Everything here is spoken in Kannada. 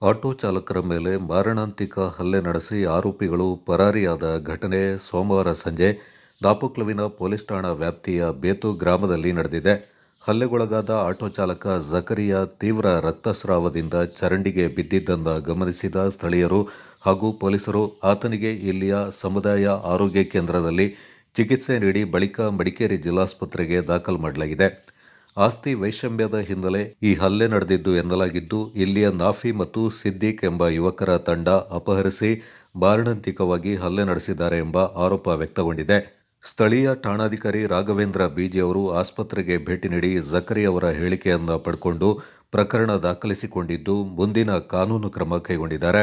ಆಟೋ ಚಾಲಕರ ಮೇಲೆ ಮಾರಣಾಂತಿಕ ಹಲ್ಲೆ ನಡೆಸಿ ಆರೋಪಿಗಳು ಪರಾರಿಯಾದ ಘಟನೆ ಸೋಮವಾರ ಸಂಜೆ ದಾಪಕ್ಲುವಿನ ಪೊಲೀಸ್ ಠಾಣಾ ವ್ಯಾಪ್ತಿಯ ಬೇತು ಗ್ರಾಮದಲ್ಲಿ ನಡೆದಿದೆ. ಹಲ್ಲೆಗೊಳಗಾದ ಆಟೋ ಚಾಲಕ ಜಕರಿಯಾ ತೀವ್ರ ರಕ್ತಸ್ರಾವದಿಂದ ಚರಂಡಿಗೆ ಬಿದ್ದಿದ್ದನ್ನು ಗಮನಿಸಿದ ಸ್ಥಳೀಯರು ಹಾಗೂ ಪೊಲೀಸರು ಆತನಿಗೆ ಇಲ್ಲಿಯ ಸಮುದಾಯ ಆರೋಗ್ಯ ಕೇಂದ್ರದಲ್ಲಿ ಚಿಕಿತ್ಸೆ ನೀಡಿ ಬಳಿಕ ಮಡಿಕೇರಿ ಜಿಲ್ಲಾಸ್ಪತ್ರೆಗೆ ದಾಖಲು ಮಾಡಲಾಗಿದೆ. ಆಸ್ತಿ ವೈಷಮ್ಯದ ಹಿನ್ನೆಲೆ ಈ ಹಲ್ಲೆ ನಡೆದಿದ್ದು ಎನ್ನಲಾಗಿದ್ದು, ಇಲ್ಲಿಯ ನಾಫಿ ಮತ್ತು ಸಿದ್ದಿಕ್ ಎಂಬ ಯುವಕರ ತಂಡ ಅಪಹರಿಸಿ ಮಾರಣಾಂತಿಕವಾಗಿ ಹಲ್ಲೆ ನಡೆಸಿದ್ದಾರೆ ಎಂಬ ಆರೋಪ ವ್ಯಕ್ತಗೊಂಡಿದೆ. ಸ್ಥಳೀಯ ಠಾಣಾಧಿಕಾರಿ ರಾಘವೇಂದ್ರ ಬಿಜಿ ಅವರು ಆಸ್ಪತ್ರೆಗೆ ಭೇಟಿ ನೀಡಿ ಜಕರಿ ಅವರ ಹೇಳಿಕೆಯನ್ನು ಪಡೆದುಕೊಂಡು ಪ್ರಕರಣ ದಾಖಲಿಸಿಕೊಂಡಿದ್ದು ಮುಂದಿನ ಕಾನೂನು ಕ್ರಮ ಕೈಗೊಂಡಿದ್ದಾರೆ.